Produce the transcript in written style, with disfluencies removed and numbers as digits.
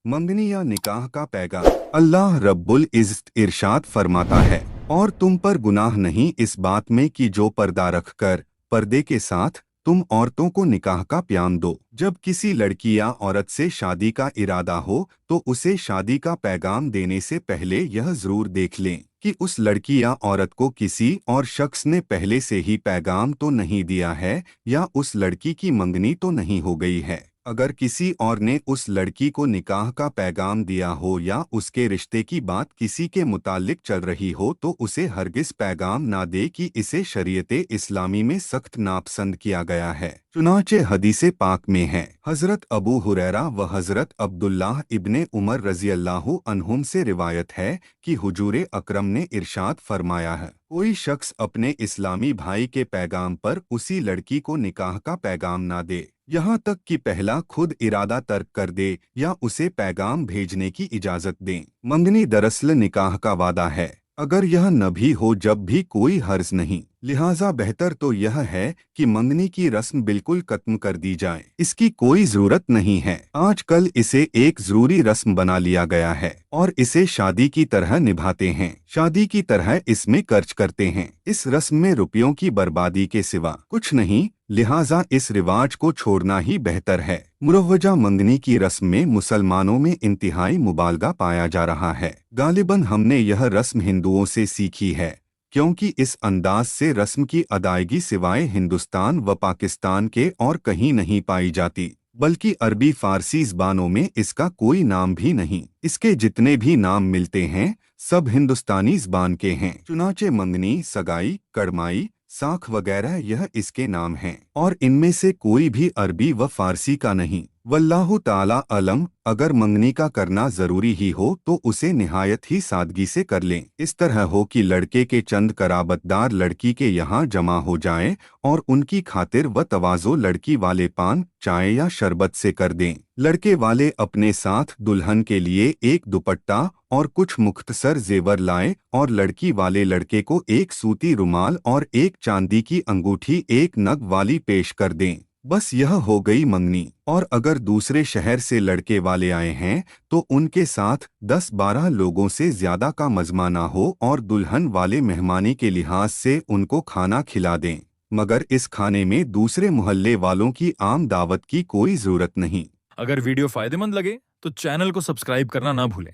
मंगनी या निकाह का पैगाम। अल्लाह रब्बुल इज़्ज़त इरशाद फरमाता है, और तुम पर गुनाह नहीं इस बात में कि जो पर्दा रखकर पर्दे के साथ तुम औरतों को निकाह का प्याम दो। जब किसी लड़की या औरत से शादी का इरादा हो तो उसे शादी का पैगाम देने से पहले यह जरूर देख लें कि उस लड़की या औरत को किसी और शख्स ने पहले से ही पैगाम तो नहीं दिया है या उस लड़की की मंगनी तो नहीं हो गई है। अगर किसी और ने उस लड़की को निकाह का पैगाम दिया हो या उसके रिश्ते की बात किसी के मुतालिक चल रही हो तो उसे हरगिज पैगाम ना दे कि इसे शरीयते इस्लामी में सख्त नापसंद किया गया है। चुनाचे हदीसे पाक में है, हजरत अबू हुरैरा व हजरत अब्दुल्लाह इब्ने उमर रजी अल्लाहु अन्हुम से रिवायत है कि हुजूरे अकरम ने इरशाद फरमाया है, कोई शख्स अपने इस्लामी भाई के पैगाम पर उसी लड़की को निकाह का पैगाम ना दे यहाँ तक कि पहला खुद इरादा तर्क कर दे या उसे पैगाम भेजने की इजाजत दें। मंगनी दरअसल निकाह का वादा है, अगर यह न भी हो जब भी कोई हर्ज नहीं। लिहाजा बेहतर तो यह है कि मंगनी की रस्म बिल्कुल खत्म कर दी जाए, इसकी कोई जरूरत नहीं है। आजकल इसे एक जरूरी रस्म बना लिया गया है और इसे शादी की तरह निभाते हैं, शादी की तरह इसमें खर्च करते हैं। इस रस्म में रुपयों की बर्बादी के सिवा कुछ नहीं, लिहाजा इस रिवाज को छोड़ना ही बेहतर है। मुरव्वजा मंगनी की रस्म में मुसलमानों में इंतहाई मुबालगा पाया जा रहा है। गालिबन हमने यह रस्म हिंदुओं से सीखी है, क्योंकि इस अंदाज से रस्म की अदायगी सिवाय हिंदुस्तान व पाकिस्तान के और कहीं नहीं पाई जाती, बल्कि अरबी फारसी ज़बानों में इसका कोई नाम भी नहीं। इसके जितने भी नाम मिलते हैं सब हिंदुस्तानी ज़बान के हैं। चुनाचे मंगनी, सगाई, कड़माई, साख वगैरह यह इसके नाम हैं और इनमें से कोई भी अरबी व फारसी का नहीं। वल्लाहु ताला अलम। अगर मंगनी का करना जरूरी ही हो तो उसे निहायत ही सादगी से कर लें। इस तरह हो कि लड़के के चंद कराबतदार लड़की के यहाँ जमा हो जाएं और उनकी खातिर व तवाज़ो लड़की वाले पान, चाय या शरबत से कर दें। लड़के वाले अपने साथ दुल्हन के लिए एक दुपट्टा और कुछ मुख्तसर जेवर लाएं और लड़की वाले लड़के को एक सूती रुमाल और एक चांदी की अंगूठी एक नग वाली पेश कर दें। बस यह हो गई मंगनी। और अगर दूसरे शहर से लड़के वाले आए हैं तो उनके साथ 10-12 लोगों से ज्यादा का मजमा ना हो और दुल्हन वाले मेहमानी के लिहाज से उनको खाना खिला दें, मगर इस खाने में दूसरे मोहल्ले वालों की आम दावत की कोई जरूरत नहीं। अगर वीडियो फायदेमंद लगे तो चैनल को सब्सक्राइब करना ना भूलें।